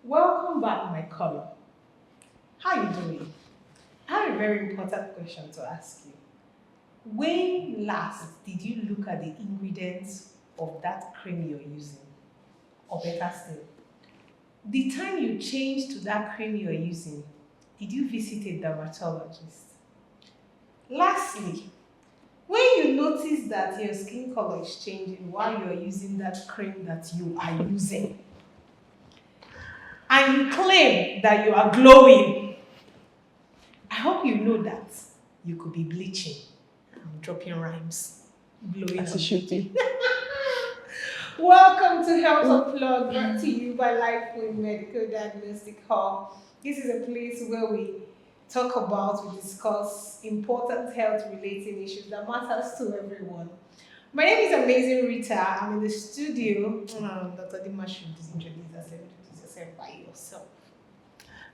Welcome back, my caller. How you doing? I have a very important question to ask you. When last did you look at the ingredients of that cream you're using? Or better still, the time you changed to that cream you're using, did you visit a dermatologist? Lastly, when you notice that your skin color is changing while you're using that cream that you are using, and you claim that you are glowing, I hope you know that you could be bleaching. I'm dropping rhymes. Glowing As on it should be. Welcome to Health Unplugged, brought to you by Lifeway Medical Diagnostic Hall. This is a place where we we discuss important health related issues that matters to everyone. My name is Amazing Rita. I'm in the studio. Dr. Dima should introduce yourself by yourself.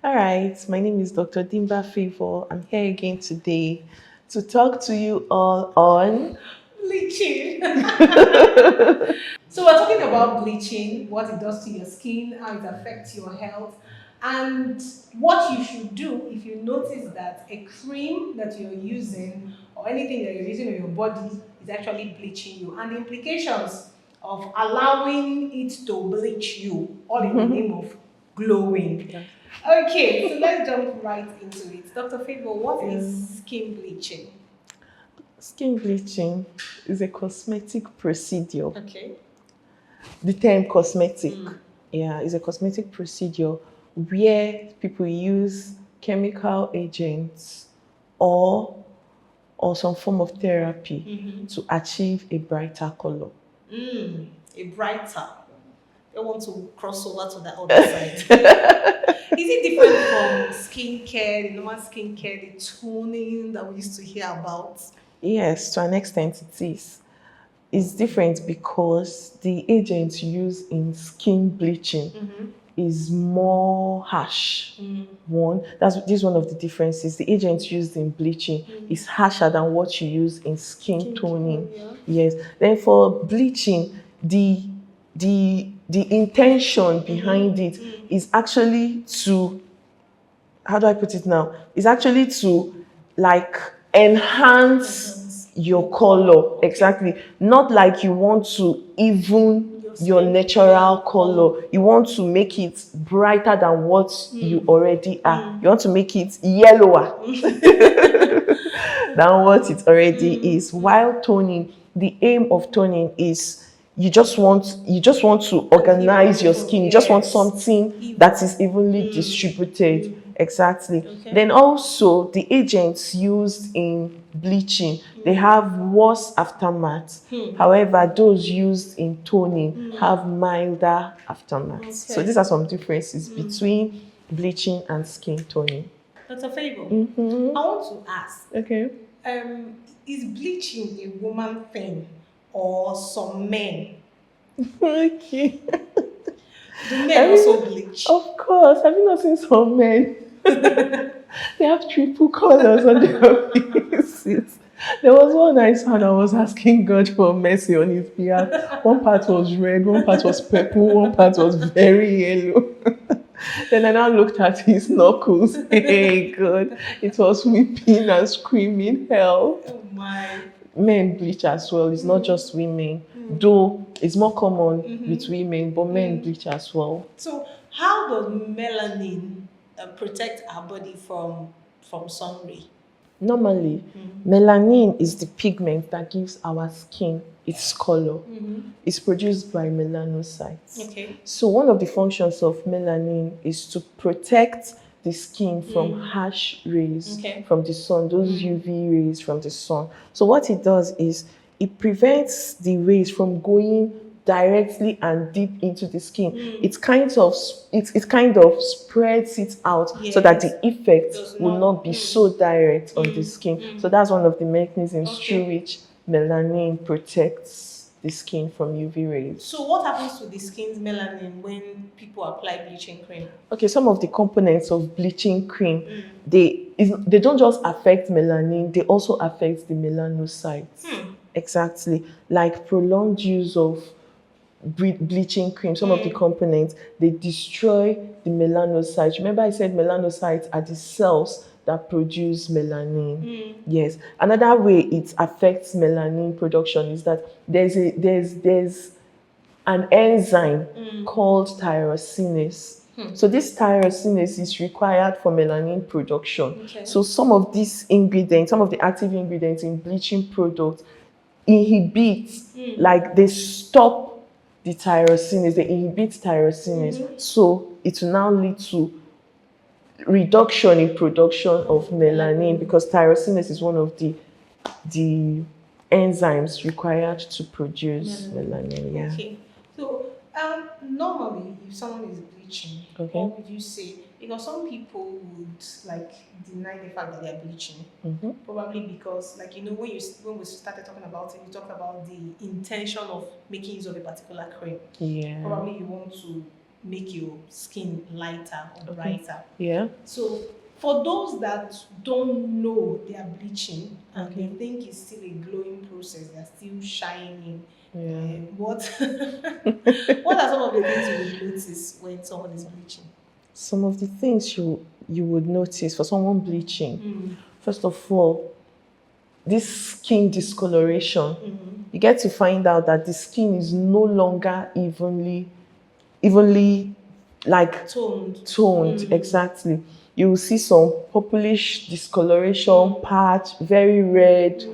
All right, my name is Dr. Dimba Favor. I'm here again today to talk to you all on Bleaching. So we're talking about bleaching, what it does to your skin, how it affects your health, and what you should do if you notice that a cream that you're using or anything that you're using on your body is actually bleaching you, and the implications of allowing it to bleach you, all in the name of glowing. Yeah. Okay, so let's jump right into it. Dr. Favor, what is skin bleaching? Skin bleaching is a cosmetic procedure. Okay. The term cosmetic, is a cosmetic procedure where people use chemical agents or some form of therapy to achieve a brighter color. A brighter. They want to cross over to the other side. Is it different from skincare, the normal skincare, the toning that we used to hear about? Yes, to an extent it is. It's different because the agent used in skin bleaching is more harsh. This is one of the differences. The agent used in bleaching is harsher than what you use in skin toning. Yes. Then for bleaching, the intention behind it is actually to, how do I put it now? Is actually to like enhance your color. Exactly. Not like you want to even your natural color. You want to make it brighter than what you already are. You want to make it yellower than what it already is. While toning, the aim of toning is you just want to organize your skin. You just want something that is evenly distributed. Exactly. Okay. Then also the agents used in bleaching, they have worse aftermath. However, those used in toning have milder aftermath. So these are some differences between bleaching and skin toning. Dr. Favor, I want to ask, Okay. is bleaching a woman thing or some men? Okay. Do men also bleach? Of course. Have you not seen some men? They have triple colors on their faces. There was one I saw and I was asking God for mercy on his behalf. One part was red, one part was purple, one part was very yellow. Then I now looked at his knuckles. Hey, God. It was weeping and screaming hell. Oh my. Men bleach as well. It's not just women. Though it's more common with women, but men bleach as well. So how does melanin protect our body from sun ray? Normally, melanin is the pigment that gives our skin its color. It's produced by melanocytes. Okay. So one of the functions of melanin is to protect the skin from harsh rays from the sun, those UV rays from the sun. So what it does is it prevents the rays from going directly and deep into the skin. It kind of spreads it out so that the effect will not be so direct on the skin. So that's one of the mechanisms through which melanin protects the skin from UV rays. So what happens to the skin's melanin when people apply bleaching cream? Okay, some of the components of bleaching cream, they don't just affect melanin, they also affect the melanocytes. Exactly. Like prolonged use of bleaching cream, some of the components, they destroy the melanocytes. Remember I said melanocytes are the cells that produce melanin. Yes. Another way it affects melanin production is that there's an enzyme called tyrosinase. So this tyrosinase is required for melanin production. Okay. So some of these ingredients, some of the active ingredients in bleaching products inhibit, like they stop the tyrosinase, they inhibit tyrosinase. So it will now lead to reduction in production of melanin because tyrosinase is one of the enzymes required to produce melanin. Yeah. Okay. So normally if someone is bleaching, Okay. what would you say? Because some people would like deny the fact that they are bleaching. Probably because, like, when we started talking about it, you talked about the intention of making use of a particular cream. Yeah. Probably you want to make your skin lighter or brighter. Yeah. So for those that don't know they are bleaching and Okay. they think it's still a glowing process, they're still shining. Yeah. What what are some of the things you would notice when someone is bleaching? Some of the things you would notice for someone bleaching, first of all, this skin discoloration. You get to find out that the skin is no longer evenly like toned. Exactly. You will see some purplish discoloration patch, very red.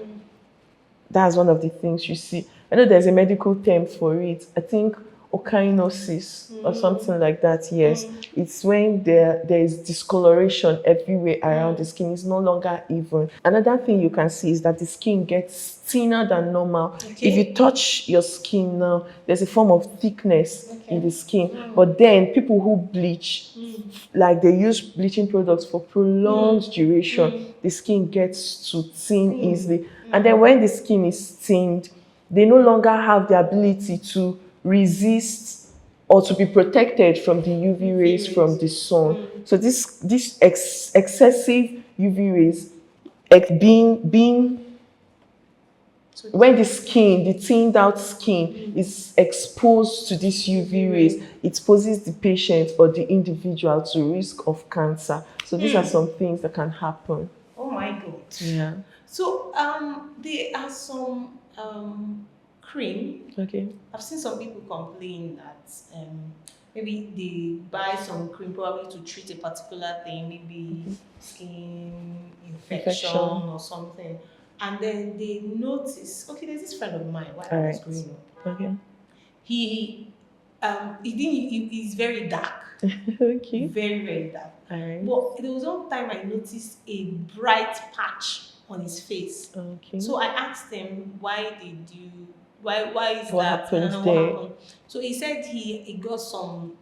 That's one of the things you see. I know there's a medical term for it. I think ochinosis or something like that. Yes, it's when there is discoloration everywhere around the skin. It's no longer even. Another thing you can see is that the skin gets thinner than normal. Okay. If you touch your skin now, there's a form of thickness in the skin. But then people who bleach, like they use bleaching products for prolonged duration, the skin gets to thin easily. And then when the skin is thinned, they no longer have the ability to resist or to be protected from the UV rays from the sun. So this excessive UV rays, being when the thinned out skin is exposed to these UV rays, it poses the patient or the individual to risk of cancer. So these are some things that can happen. Oh my God. Yeah. So there are some cream. Okay. I've seen some people complain that maybe they buy some cream probably to treat a particular thing, maybe skin infection or something. And then they notice, okay, there's this friend of mine while I was growing up. Okay. He's very dark. Okay. Very, very dark. All right. But there was one time I noticed a bright patch on his face. Okay. So I asked him, why is What that? happened What there? happened? So he said he got some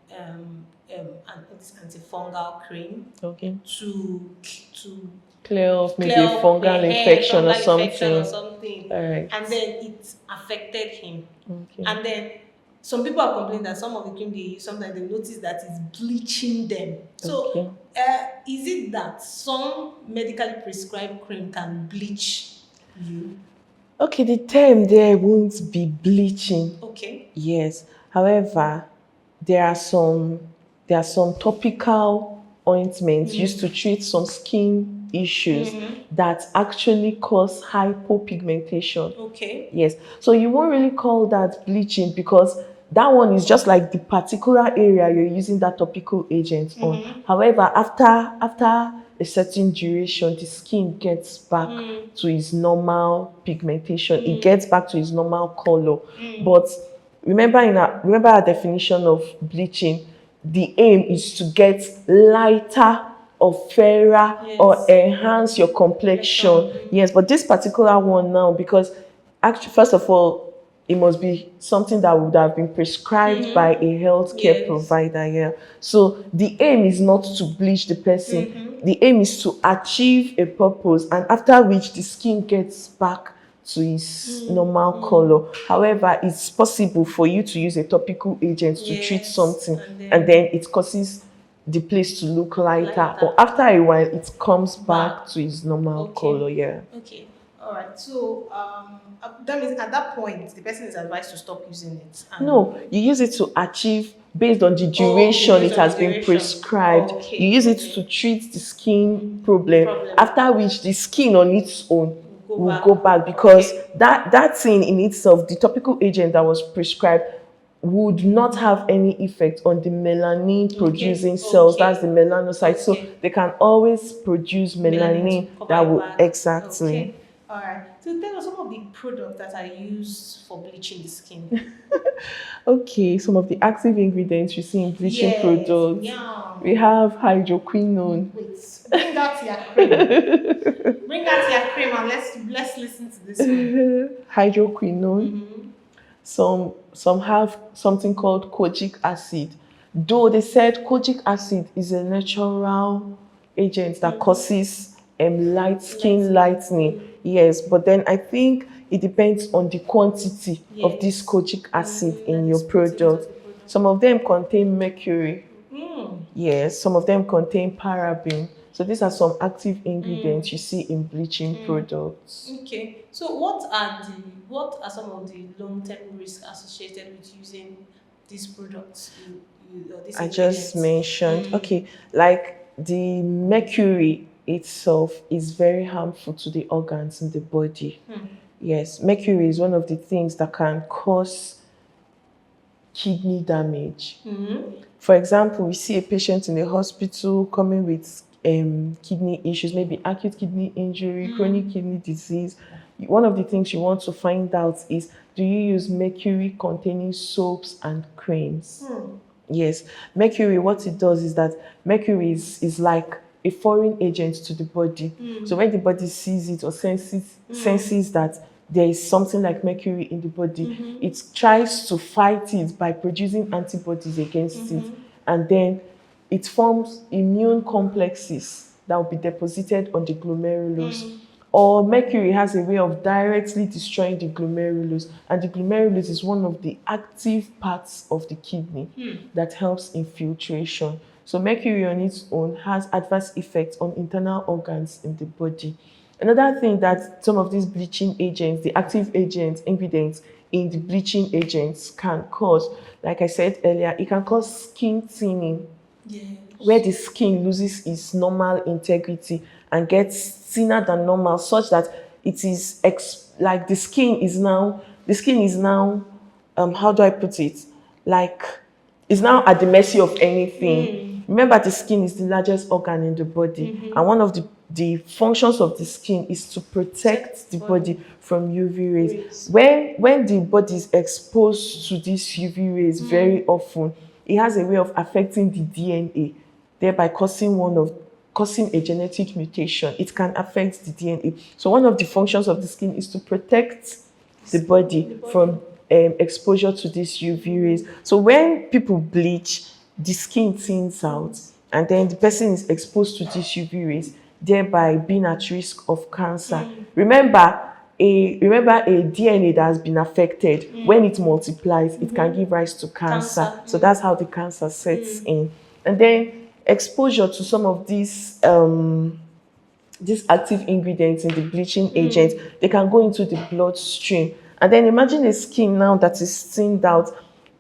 antifungal cream Okay. to Clear off maybe a fungal infection or something. All right. And then it affected him. Okay. And then some people are complaining that some of the cream they use, sometimes they notice that it's bleaching them. So is it that some medically prescribed cream can bleach you? Okay, the term there won't be bleaching. Okay. Yes. However, there are some topical ointments used to treat some skin issues that actually cause hypopigmentation. Okay. Yes. So you won't really call that bleaching because that one is just like the particular area you're using that topical agent on. However, after a certain duration, the skin gets back to its normal pigmentation. It gets back to its normal color. But remember our definition of bleaching, the aim is to get lighter or fairer or enhance your complexion. Yes, but this particular one now, because actually, first of all, it must be something that would have been prescribed by a healthcare provider. Yeah. So the aim is not to bleach the person. The aim is to achieve a purpose, and after which the skin gets back to its normal color. However, it's possible for you to use a topical agent to treat something, and then it causes the place to look lighter. But after a while, it comes back to its normal color. Yeah. Okay. All right. So that means at that point, the person is advised to stop using it. No, you use it to achieve based on the Oh, okay, duration based it on the has been duration. prescribed. You Okay, use it okay. to treat the skin problem, Problem. after which the skin on its own Go will back. go back, because Okay. that thing in itself, the topical agent that was prescribed, would not have any effect on the melanin producing cells. Okay. That's the melanocytes. So Okay. they can always produce Melanin melanin to cover that it will back. exactly. Okay. All right. So tell us some of the products that are used for bleaching the skin. Okay, some of the active ingredients you see in bleaching Yes. products. Yeah. We have hydroquinone. Wait. Bring out your cream. Bring out your cream and let's listen to this one. Hydroquinone. Mm-hmm. Some have something called kojic acid. Though they said kojic acid is a natural agent that causes light skin lightening. Yes, but then I think it depends on the quantity of this Yes. kojic acid That in your is put into product. the product. Some of them contain mercury. Mm. Yes, some of them contain paraben. So these are some active ingredients you see in bleaching products. Okay. So what are some of the long-term risks associated with using these products, or these I just ingredients? mentioned, okay, like the mercury itself is very harmful to the organs in the body. Yes, mercury is one of the things that can cause kidney damage. For example, we see a patient in the hospital coming with kidney issues, maybe acute kidney injury, chronic kidney disease. One of the things you want to find out is, do you use mercury containing soaps and creams? Yes, mercury, what it does is that mercury is like a foreign agent to the body. So when the body sees it or senses that there is something like mercury in the body, it tries to fight it by producing antibodies against it. And then it forms immune complexes that will be deposited on the glomerulus. Or mercury has a way of directly destroying the glomerulus, and the glomerulus is one of the active parts of the kidney that helps in filtration. So mercury on its own has adverse effects on internal organs in the body. Another thing that some of these bleaching agents, the active agents, ingredients in the bleaching agents can cause, like I said earlier, it can cause skin thinning, where the skin loses its normal integrity and gets thinner than normal, such that it is like the skin is now how do I put it, like is now at the mercy of anything. Remember, the skin is the largest organ in the body, and one of the functions of the skin is to protect the body from UV rays. When the body is exposed to these UV rays very often, it has a way of affecting the DNA, thereby causing a genetic mutation. It can affect the DNA. So one of the functions of the skin is to protect the body from exposure to these UV rays. So when people bleach, the skin thins out, and then the person is exposed to these UV rays, thereby being at risk of cancer. Remember a DNA that has been affected, when it multiplies, it can give rise to cancer. So that's how the cancer sets in. And then exposure to some of these active ingredients in the bleaching agent, they can go into the bloodstream. And then imagine a skin now that is thinned out,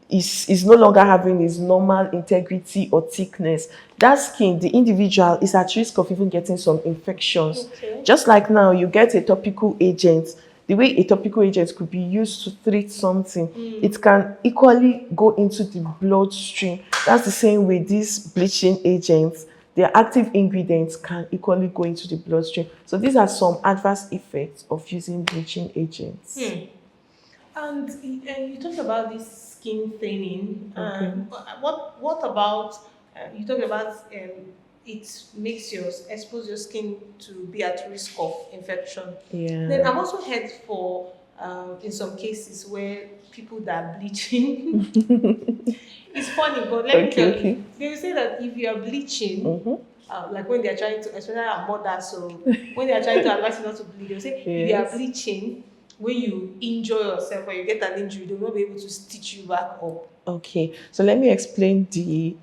is no longer having its normal integrity or thickness. That skin, the individual is at risk of even getting some infections. Just like now, you get a topical agent. The way a topical agent could be used to treat something, it can equally go into the bloodstream. That's the same way these bleaching agents, their active ingredients can equally go into the bloodstream. So these are some adverse effects of using bleaching agents. And you talked about this skin thinning. Okay. What about you talked about it makes expose your skin to be at risk of infection. Then Yeah. I've also heard for in some cases where people that are bleaching. It's funny, but let me tell you, they will say that if you are bleaching, like when they are trying to, especially our mothers, so when they are trying to advise you not to bleed, they'll say if you are bleaching, when you injure yourself or you get an injury, they'll not be able to stitch you back up. Okay, so let me explain the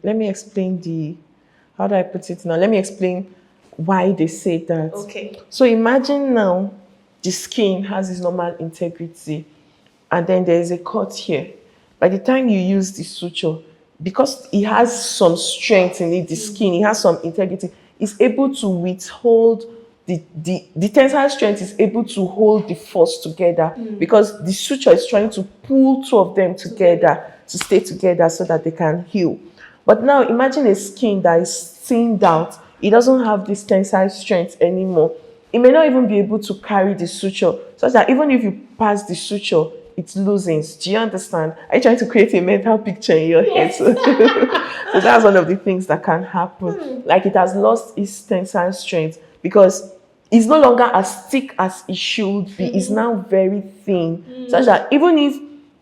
how do I put it now? Let me explain why they say that. Okay. So imagine now the skin has its normal integrity, and then there is a cut here. By the time you use the suture, because it has some strength in it, the skin, it has some integrity, it's able to withhold the tensile strength is able to hold the force together, because the suture is trying to pull two of them together to stay together so that they can heal. But now imagine a skin that is thinned out. It doesn't have this tensile strength anymore. It may not even be able to carry the suture, such that even if you pass the suture, it loosens. Do you understand? Are you trying to create a mental picture in your head? So, so that's one of the things that can happen. Like, it has lost its tensile strength because it's no longer as thick as it should be. It's now very thin, such that even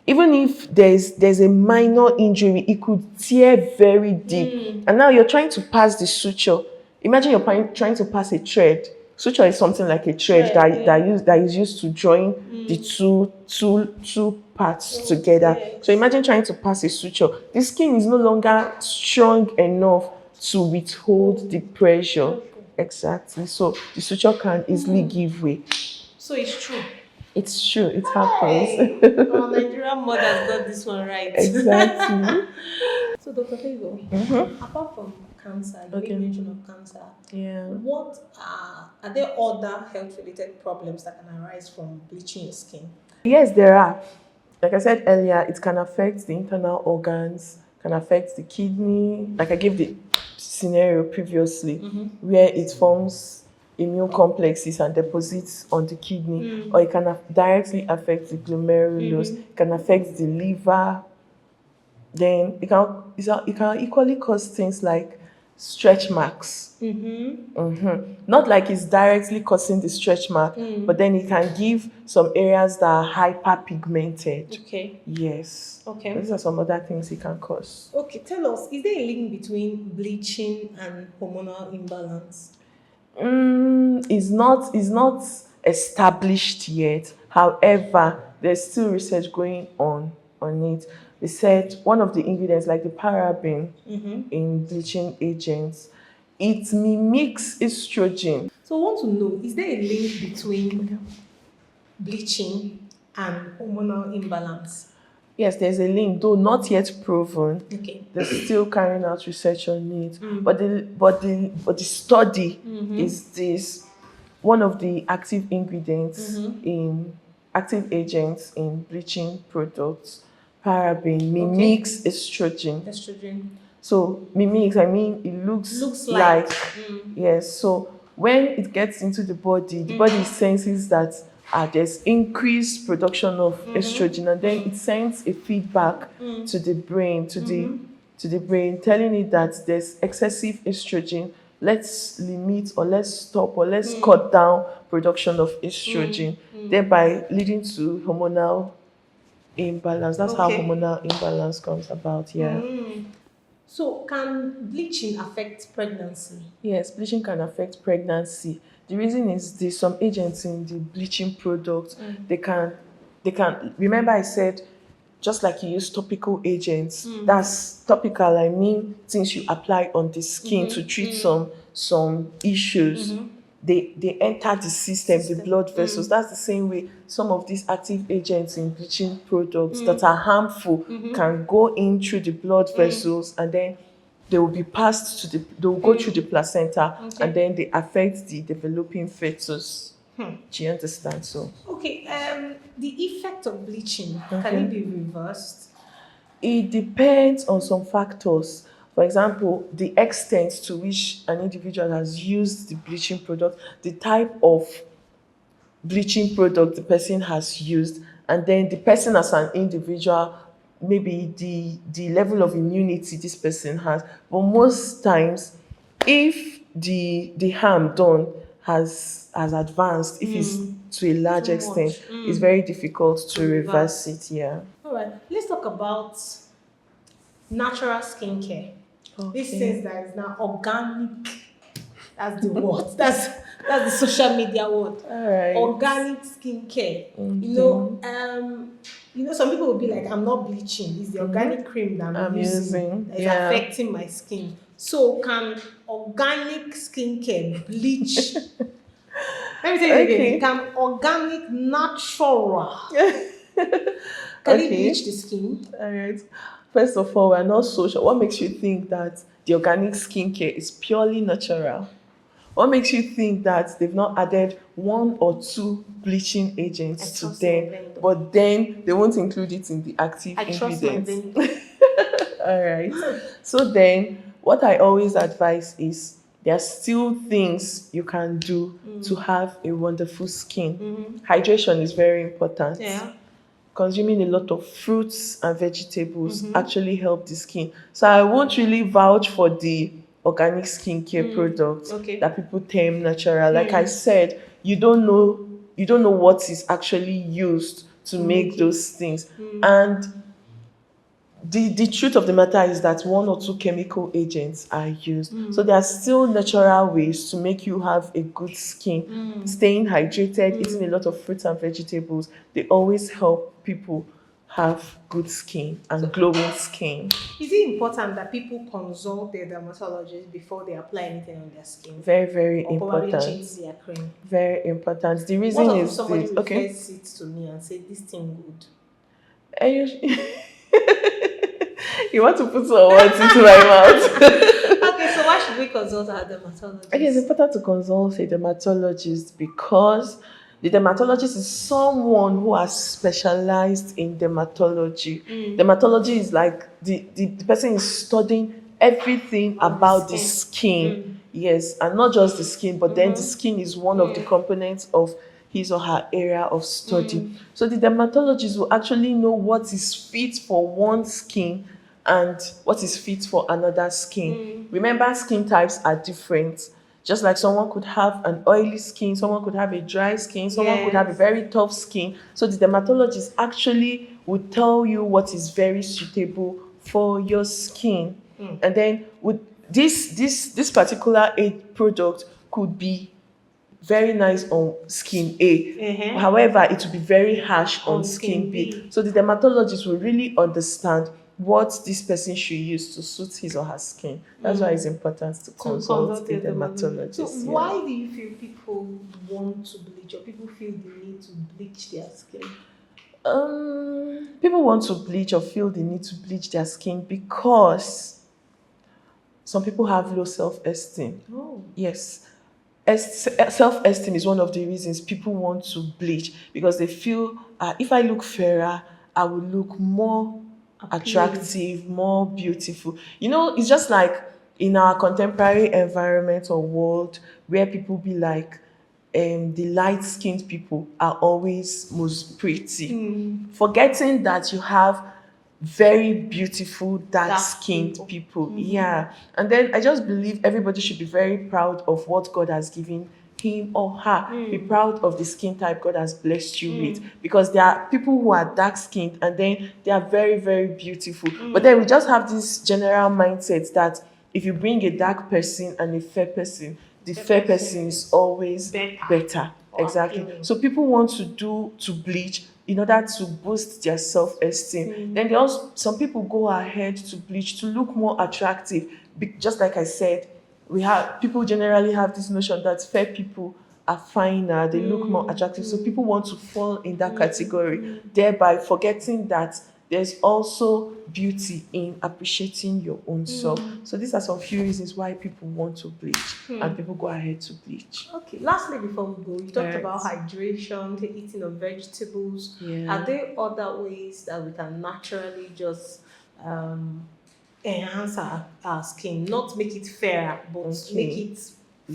if there's a minor injury, it could tear very deep. And now you're trying to pass the suture. Imagine you're trying to pass a thread. Suture is something like a thread that is used to join the two parts together. So imagine trying to pass a suture. The skin is no longer strong enough to withhold the pressure. Exactly. So the suture can easily give way. So it's true. It's true. It happens. Hey, our Nigerian mothers got this one right. Exactly. So, Dr. Fego, apart from cancer, you made mention of cancer. Yeah. What are there other health-related problems that can arise from bleaching your skin? Yes, there are. Like I said earlier, it can affect the internal organs, can affect the kidney. Like I gave the scenario previously, where it forms immune complexes and deposits on the kidney, or it can directly affect the glomerulus, it can affect the liver. Then it can equally cause things like stretch marks. Not like it's directly causing the stretch mark, but then it can give some areas that are hyperpigmented. Okay. Yes. Okay. These are some other things it can cause. Okay, tell us, is there a link between bleaching and hormonal imbalance? It's not established yet. However, there's still research going on it. They said one of the ingredients, like the paraben in bleaching agents, it mimics estrogen. So I want to know, is there a link between bleaching and hormonal imbalance? Yes, there's a link, though not yet proven. Okay. They're still carrying out research on it. But the study is this: one of the active ingredients in active agents in bleaching products, paraben, mimics estrogen. Estrogen. So mimics, I mean, it looks like yes. So when it gets into the body senses that there's increased production of estrogen, and then it sends a feedback to the brain, to the brain, telling it that there's excessive estrogen. Let's limit, or let's stop, or let's cut down production of estrogen, thereby leading to hormonal imbalance. That's how hormonal imbalance comes about. Yeah. So can bleaching affect pregnancy? Yes, bleaching can affect pregnancy. The reason is there's some agents in the bleaching product. They can remember I said, just like you use topical agents, that's topical, I mean things you apply on the skin to treat some issues. They enter the system, the blood vessels. That's the same way some of these active agents in bleaching products that are harmful can go in through the blood vessels, and then they will be passed to they will go through the placenta, and then they affect the developing fetus. Do you understand? So Okay, the effect of bleaching, can it be reversed? it depends on some factors. For example, the extent to which an individual has used the bleaching product, the type of bleaching product the person has used, and then the person as an individual, maybe the level of immunity this person has. But most times, if the harm done has advanced, if it's to a large extent, it's very difficult to reverse it. Yeah. All right, let's talk about natural skincare. This thing that is now organic. That's the word. That's the social media word. All right. Organic skincare. Some people will be like, I'm not bleaching. It's the organic cream that I'm using that is affecting my skin. So can organic skincare bleach Let me say it again. Okay. It can organic, natural. Can it Okay. bleach the skin? All right. First of all, we're not so sure. What makes you think that the organic skincare is purely natural? What makes you think that they've not added one or two bleaching I agents to trust my them, vendor. but then they won't include it in the active I trust my ingredients? vendor. All right. So then, what I always advise is there are still things you can do to have a wonderful skin. Hydration is very important. Yeah. Consuming a lot of fruits and vegetables actually help the skin. So I won't really vouch for the organic skincare products Okay. that people term natural. Like I said, you don't know what is actually used to make it. those things. And the truth of the matter is that one or two chemical agents are used. So there are still natural ways to make you have a good skin. Staying hydrated, eating a lot of fruits and vegetables, they always help people have good skin and glowing skin. Is it important that people consult their dermatologist before they apply anything on their skin? Very, very Or probably important. change their cream? Very important. The What reason if is somebody this. Okay. refers it to me and say this thing good? And you want to put some words into my mouth. Okay, so why should we consult our dermatologist? Okay, it's important to consult a dermatologist because the dermatologist is someone who has specialized in dermatology. Dermatology is like the person is studying everything On the about the skin. skin. Yes, and not just the skin, but then the skin is one of the components of his or her area of study. So the dermatologist will actually know what is fit for one skin and what is fit for another skin. Remember, skin types are different. Just like someone could have an oily skin, someone could have a dry skin, someone could have a Yes. very tough skin. So the dermatologist actually would tell you what is very suitable for your skin. And then with this particular aid product could be very nice on skin A. However, it will be very harsh on skin B. So the dermatologist will really understand what this person should use to suit his or her skin. That's why it's important to consult a dermatologist. So yeah. why do you feel people want to bleach or people feel the need to bleach their skin? People want to bleach or feel the need to bleach their skin because some people have low self-esteem. Oh. Yes. Self-esteem is one of the reasons people want to bleach because they feel if I look fairer, I will look more attractive, more beautiful. It's just like in our contemporary environment or world where people be like, the light-skinned people are always most pretty, forgetting that you have very beautiful dark-skinned people. Yeah, and then I just believe everybody should be very proud of what God has given him or her. Be proud of the skin type God has blessed you with, because there are people who are dark-skinned and then they are very, very beautiful. But then we just have this general mindset that if you bring a dark person and a fair person, the fair person is always better. Exactly. appealing. So people want to bleach in order to boost their self-esteem. Then some people go ahead to bleach to look more attractive. Just like I said, people generally have this notion that fair people are finer, they look more attractive. So people want to fall in that category, thereby forgetting that there's also beauty in appreciating your own self. So these are some few reasons why people want to bleach and people go ahead to bleach. Okay, lastly, before we go, you talked Right. about hydration, the eating of vegetables. Yeah. Are there other ways that we can naturally just enhance our skin? Not make it fairer, but Okay. make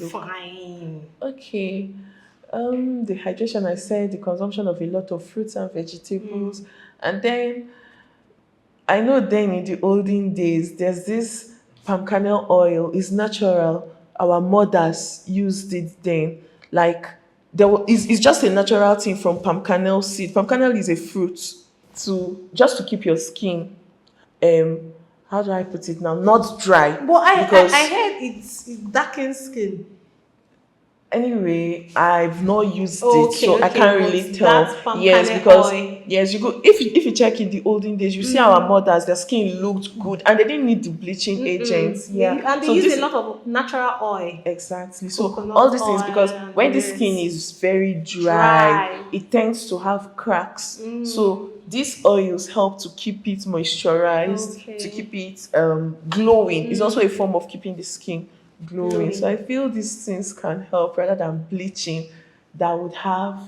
it fine. Okay. The hydration, I said, the consumption of a lot of fruits and vegetables. And then I know then in the olden days, there's this palm kernel oil. It's natural. Our mothers used it then. Like, it's just a natural thing from palm kernel seed. Palm kernel is a fruit just to keep your skin, how do I put it now? Not dry. But I because heard it darkens skin. Anyway, I've not used it, Okay, so I okay, can't really but tell. that's palm Yes, kernel because oil. yes, you go if you check in the olden days, you see our mothers, their skin looked good, and they didn't need the bleaching agents. Yeah, And they so use a this lot of natural oil, exactly. So all coconut these oil, things because and when the the skin rest. is very dry, Dry. it tends to have cracks. Mm, So these oils help to keep it moisturized, to okay. keep it glowing. It's also a form of keeping the skin glowing. So I Glowing. feel these things can help rather than bleaching that would have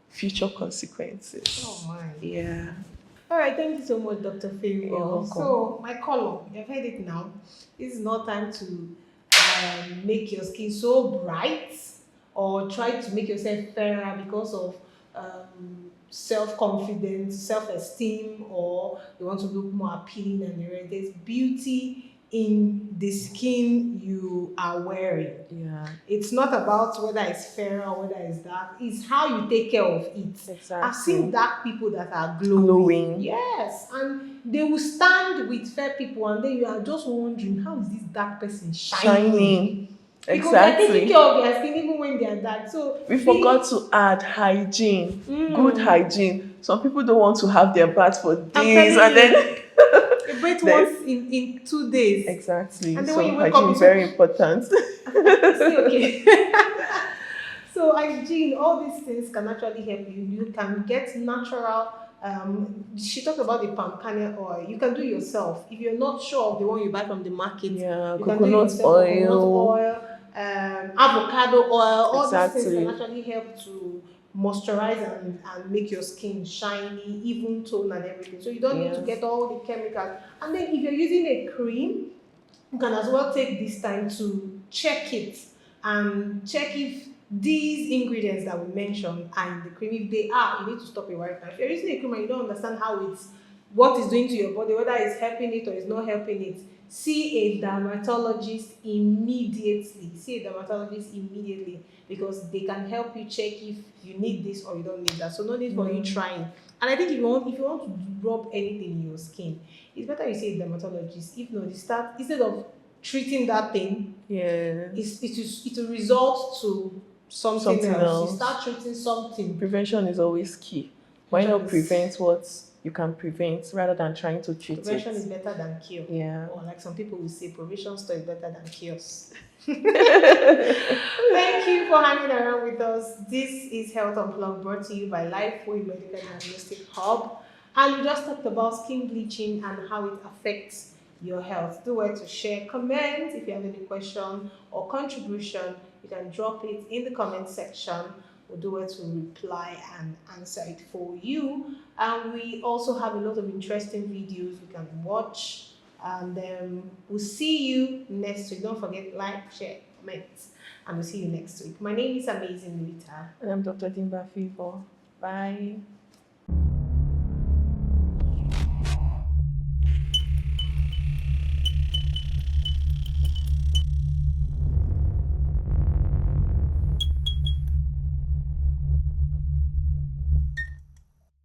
future consequences. Oh my. Yeah, All right, thank you so much, Dr. you're Favor. welcome. So, my column, you've heard it now. This is not time to make your skin so bright or try to make yourself fairer because of self confidence, self esteem, or you want to look more appealing than the rest. There's beauty in the skin you are wearing. Yeah, It's not about whether it's fair or whether it's dark. It's how you take care of it. I've seen exactly. dark people that are glowing. Glowing, Yes. And they will stand with fair people and then you are just wondering how is this dark person shining? shining. Because they are taking care Exactly. of their skin even when they are dark. So We forgot be to add hygiene, good mm, hygiene. Some people don't want to have their bath for I'm days telling and then you, you breathe then once in 2 days. exactly. And then when So you wake up, hygiene you is so very important. it's still okay. So hygiene, all these things can actually help you. You can get natural. She talked about the palm kernel oil. You can do yourself. If you're not sure of the one you buy from the market, Yeah, you can do coconut yourself. Coconut oil. oil, avocado oil. All these things can Exactly. actually help to moisturize and make your skin shiny, even tone and everything. So you don't need to Yeah. get all the chemicals. And then if you're using a cream, you can as well take this time to check it and check if these ingredients that we mentioned are in the cream. If they are, you need to stop it right now. If you're using a cream and you don't understand how it's what it's doing to your body, whether it's helping it or it's not helping it, see a dermatologist immediately. See a dermatologist immediately because they can help you check if you need this or you don't need that. So no need for you trying. And I think if you want to rub anything in your skin, it's better you see a dermatologist. If not, you start instead of treating that thing, Yes. it will result to something Something else. You start else. treating something. Prevention is always key. Why Prevention not is prevent what you can prevent rather than trying to treat it? prevention is better than cure. Yeah. Or like some people will say, prevention still is better than cures. Thank Thank you for hanging around with us. This is Health Unplugged brought to you by Lifeway Medical Diagnostic Hub. And we just talked about skin bleaching and how it affects your health. Do well to share, comment if you have any question or contribution. You can drop it in the comment section. We'll do well to reply and answer it for you. And we also have a lot of interesting videos you can watch. And we'll see you next week. Don't forget, like, share, comment. And we'll see you next week. My name is Amazing Rita. And I'm Dr. Dimba Fever. Bye.